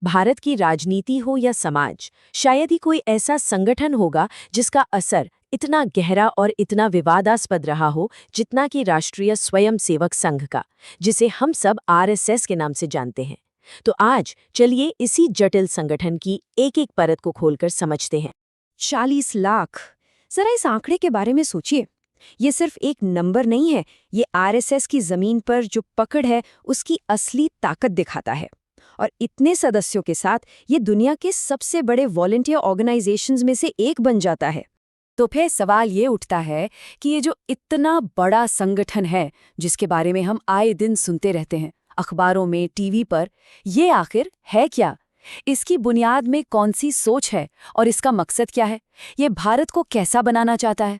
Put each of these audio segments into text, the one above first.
भारत की राजनीति हो या समाज, शायद ही कोई ऐसा संगठन होगा जिसका असर इतना गहरा और इतना विवादास्पद रहा हो जितना कि राष्ट्रीय स्वयंसेवक संघ का, जिसे हम सब आरएसएस के नाम से जानते हैं। तो आज चलिए इसी जटिल संगठन की एक एक परत को खोलकर समझते हैं। 40 लाख। जरा इस आंकड़े के बारे में सोचिए। ये सिर्फ एक नंबर नहीं है, ये आरएसएस की जमीन पर जो पकड़ है उसकी असली ताकत दिखाता है। और इतने सदस्यों के साथ ये दुनिया के सबसे बड़े वॉलंटियर ऑर्गेनाइजेशंस में से एक बन जाता है। तो फिर सवाल ये उठता है कि ये जो इतना बड़ा संगठन है, जिसके बारे में हम आए दिन सुनते रहते हैं अखबारों में, टीवी पर, ये आखिर है क्या? इसकी बुनियाद में कौन सी सोच है और इसका मकसद क्या है? ये भारत को कैसा बनाना चाहता है?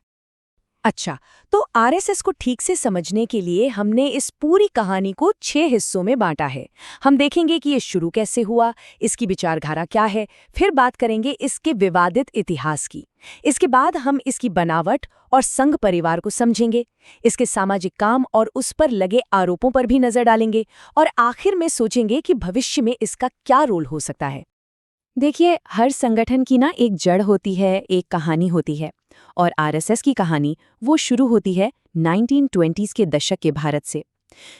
अच्छा, तो आरएसएस को ठीक से समझने के लिए हमने इस पूरी कहानी को 6 हिस्सों में बांटा है। हम देखेंगे कि ये शुरू कैसे हुआ, इसकी विचारधारा क्या है, फिर बात करेंगे इसके विवादित इतिहास की। इसके बाद हम इसकी बनावट और संघ परिवार को समझेंगे, इसके सामाजिक काम और उस पर लगे आरोपों पर भी नजर डालेंगे, और आखिर में सोचेंगे कि भविष्य में इसका क्या रोल हो सकता है। देखिए, हर संगठन की ना एक जड़ होती है, एक कहानी होती है, और आरएसएस की कहानी वो शुरू होती है 1920s के दशक के भारत से।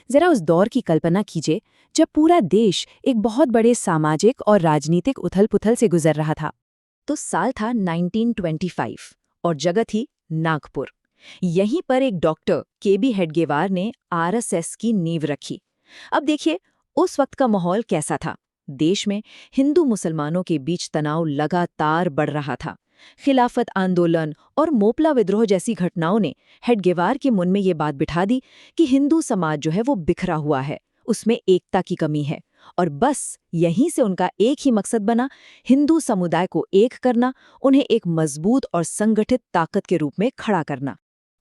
जरा उस दौर की कल्पना कीजिए जब पूरा देश एक बहुत बड़े सामाजिक और राजनीतिक उथल-पुथल से गुजर रहा था। तो साल था 1925 और जगह थी नागपुर। यहीं पर एक डॉक्टर केबी हेडगेवार ने आरएसएस की नींव रखी। अब देखिए, उस वक्त का माहौल कैसा था। देश में हिंदू मुसलमानों के बीच तनाव लगातार बढ़ रहा था। खिलाफत आंदोलन और मोपला विद्रोह जैसी घटनाओं ने हेडगेवार के मन में ये बात बिठा दी कि हिंदू समाज जो है वो बिखरा हुआ है, उसमें एकता की कमी है। और बस यहीं से उनका एक ही मकसद बना, हिंदू समुदाय को एक करना, उन्हें एक मजबूत और संगठित ताकत के रूप में खड़ा करना।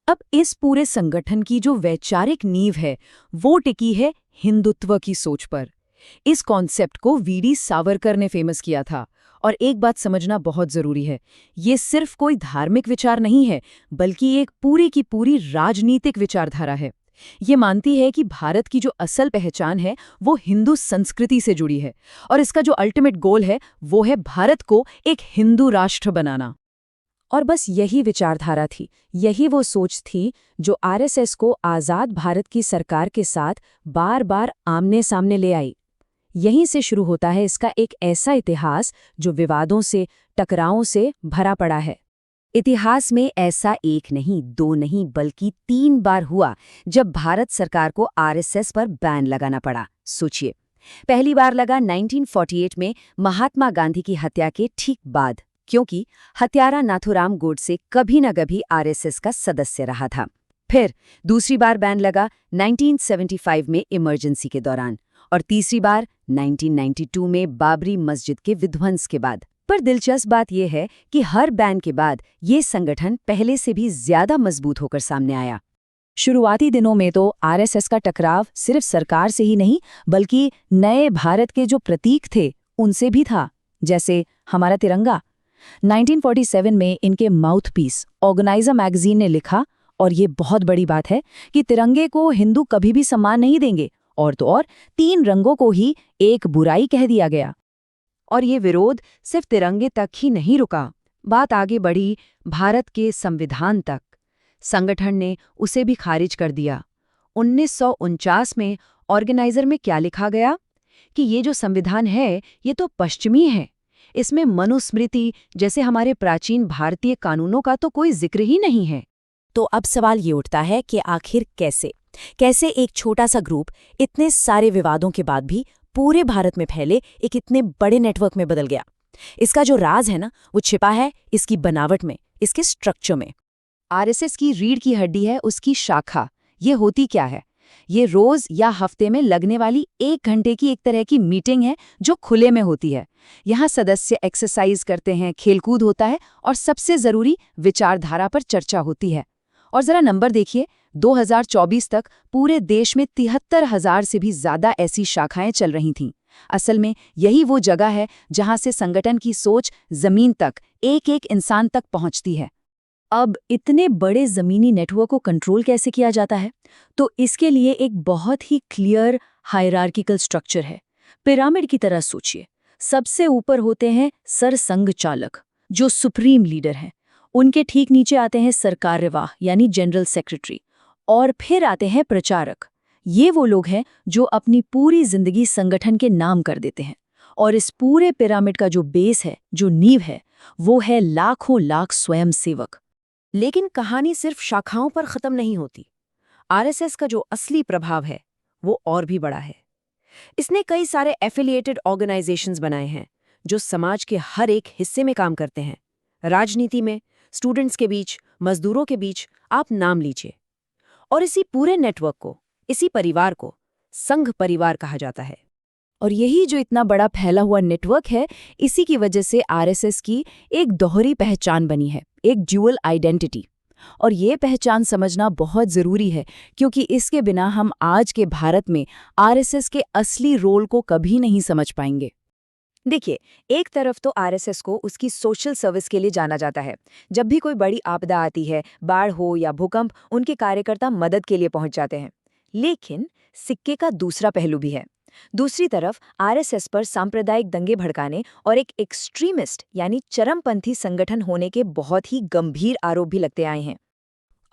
अब इस पूरे संगठन की जो वैचारिक नींव है वो टिकी है हिंदुत्व की सोच पर। इस कॉन्सेप्ट को वीडी सावरकर ने फेमस किया था। और एक बात समझना बहुत जरूरी है, ये सिर्फ कोई धार्मिक विचार नहीं है, बल्कि एक पूरी की पूरी राजनीतिक विचारधारा है। ये मानती है कि भारत की जो असल पहचान है वो हिंदू संस्कृति से जुड़ी है, और इसका जो अल्टीमेट गोल है वो है भारत को एक हिंदू राष्ट्र बनाना। और बस यही विचारधारा थी, यही वो सोच थी जो आरएसएस को आज़ाद भारत की सरकार के साथ बार बार आमने सामने ले आई। यहीं से शुरू होता है इसका एक ऐसा इतिहास जो विवादों से, टकरावों से भरा पड़ा है। इतिहास में ऐसा एक नहीं, दो नहीं, बल्कि 3 बार हुआ जब भारत सरकार को आरएसएस पर बैन लगाना पड़ा। सोचिए, पहली बार लगा 1948 में महात्मा गांधी की हत्या के ठीक बाद, क्योंकि हत्यारा नाथूराम गोडसे कभी न कभी आरएसएस का सदस्य रहा था। फिर दूसरी बार बैन लगा 1975 में इमरजेंसी के दौरान, और तीसरी बार 1992 में बाबरी मस्जिद के विध्वंस के बाद। पर दिलचस्प बात यह है कि हर बैन के बाद ये संगठन पहले से भी ज्यादा मजबूत होकर सामने आया। शुरुआती दिनों में तो आरएसएस का टकराव सिर्फ सरकार से ही नहीं, बल्कि नए भारत के जो प्रतीक थे उनसे भी था, जैसे हमारा तिरंगा। 1947 में इनके माउथपीस ऑर्गेनाइजर मैगजीन ने लिखा, और ये बहुत बड़ी बात है, कि तिरंगे को हिंदू कभी भी सम्मान नहीं देंगे, और तो और 3 रंगों को ही एक बुराई कह दिया गया। और ये विरोध सिर्फ तिरंगे तक ही नहीं रुका, बात आगे बढ़ी भारत के संविधान तक। संगठन ने उसे भी खारिज कर दिया। 1949 में ऑर्गेनाइजर में क्या लिखा गया कि ये जो संविधान है ये तो पश्चिमी है, इसमें मनुस्मृति जैसे हमारे प्राचीन भारतीय कानूनों का तो कोई जिक्र ही नहीं है। तो अब सवाल ये उठता है कि आखिर कैसे एक छोटा सा ग्रुप इतने सारे विवादों के बाद भी पूरे भारत में फैले एक इतने बड़े नेटवर्क में बदल गया? इसका जो राज है ना, वो छिपा है इसकी बनावट में, इसके स्ट्रक्चर में। आरएसएस की रीढ़ की हड्डी है उसकी शाखा। ये होती क्या है? ये रोज या हफ्ते में लगने वाली 1 घंटे की एक तरह की मीटिंग है जो खुले में होती है। यहाँ सदस्य एक्सरसाइज करते हैं, खेलकूद होता है, और सबसे जरूरी विचारधारा पर चर्चा होती है। और जरा नंबर देखिए, 2024 तक पूरे देश में 73,000 से भी ज्यादा ऐसी शाखाएं चल रही थीं। असल में यही वो जगह है जहां से संगठन की सोच जमीन तक, एक एक इंसान तक पहुंचती है। अब इतने बड़े जमीनी नेटवर्क को कंट्रोल कैसे किया जाता है? तो इसके लिए एक बहुत ही क्लियर हायरार्किकल स्ट्रक्चर है। पिरामिड की तरह सोचिए। सबसे ऊपर होते हैं सरसंघ चालक, जो सुप्रीम लीडर हैं। उनके ठीक नीचे आते हैं सरकार्यवाह यानी जनरल सेक्रेटरी, और फिर आते हैं प्रचारक। ये वो लोग हैं जो अपनी पूरी जिंदगी संगठन के नाम कर देते हैं। और इस पूरे पिरामिड का जो बेस है, जो नींव है, वो है लाखों लाख स्वयंसेवक। लेकिन कहानी सिर्फ शाखाओं पर खत्म नहीं होती। आरएसएस का जो असली प्रभाव है वो और भी बड़ा है। इसने कई सारे एफिलिएटेड ऑर्गेनाइजेशंस बनाए हैं जो समाज के हर एक हिस्से में काम करते हैं। राजनीति में, स्टूडेंट्स के बीच, मजदूरों के बीच, आप नाम लीजिए। और इसी पूरे नेटवर्क को, इसी परिवार को संघ परिवार कहा जाता है। और यही जो इतना बड़ा फैला हुआ नेटवर्क है, इसी की वजह से आरएसएस की एक दोहरी पहचान बनी है, एक ड्यूअल आइडेंटिटी। और ये पहचान समझना बहुत ज़रूरी है, क्योंकि इसके बिना हम आज के भारत में आरएसएस के असली रोल को कभी नहीं समझ पाएंगे। देखिए, एक तरफ तो आरएसएस को उसकी सोशल सर्विस के लिए जाना जाता है। जब भी कोई बड़ी आपदा आती है, बाढ़ हो या भूकंप, उनके कार्यकर्ता मदद के लिए पहुंच जाते हैं। लेकिन सिक्के का दूसरा पहलू भी है। दूसरी तरफ आरएसएस पर सांप्रदायिक दंगे भड़काने और एक एक्सट्रीमिस्ट यानी चरमपंथी संगठन होने के बहुत ही गंभीर आरोप भी लगते आए हैं।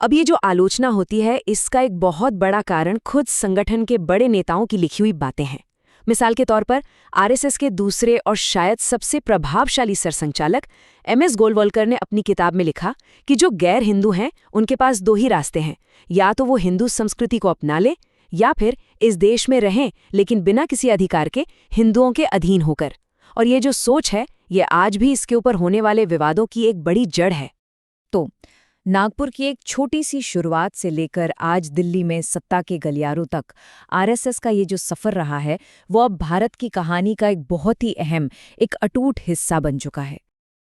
अब ये जो आलोचना होती है, इसका एक बहुत बड़ा कारण खुद संगठन के बड़े नेताओं की लिखी हुई बातें हैं। मिसाल के तौर पर आरएसएस के दूसरे और शायद सबसे प्रभावशाली सरसंघचालक एमएस गोलवलकर ने अपनी किताब में लिखा कि जो गैर हिंदू हैं उनके पास दो ही रास्ते हैं, या तो वो हिंदू संस्कृति को अपना ले या फिर इस देश में रहें लेकिन बिना किसी अधिकार के हिंदुओं के अधीन होकर। और ये जो सोच है, ये आज भी इसके ऊपर होने वाले विवादों की एक बड़ी जड़ है। तो नागपुर की एक छोटी सी शुरुआत से लेकर आज दिल्ली में सत्ता के गलियारों तक आरएसएस का ये जो सफ़र रहा है, वो अब भारत की कहानी का एक बहुत ही अहम, एक अटूट हिस्सा बन चुका है।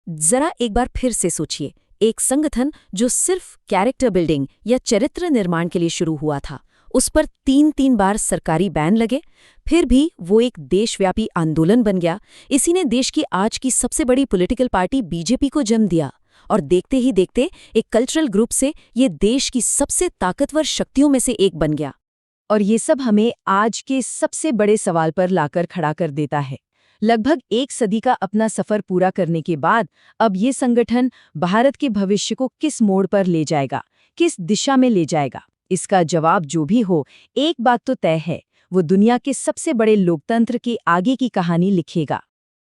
जरा एक बार फिर से सोचिए, एक संगठन जो सिर्फ कैरेक्टर बिल्डिंग या चरित्र निर्माण के लिए शुरू हुआ था, उस पर 3 बार सरकारी बैन लगे, फिर भी वो एक देशव्यापी आंदोलन बन गया। इसी ने देश की आज की सबसे बड़ी पॉलिटिकल पार्टी बीजेपी को जन्म दिया। और देखते ही देखते एक कल्चरल ग्रुप से ये देश की सबसे ताकतवर शक्तियों में से एक बन गया। और ये सब हमें आज के सबसे बड़े सवाल पर लाकर खड़ा कर देता है। लगभग एक सदी का अपना सफर पूरा करने के बाद अब ये संगठन भारत के भविष्य को किस मोड़ पर ले जाएगा, किस दिशा में ले जाएगा, इसका जवाब जो भी हो, एक बात तो तय है, वो दुनिया के सबसे बड़े लोकतंत्र की आगे की कहानी लिखेगा।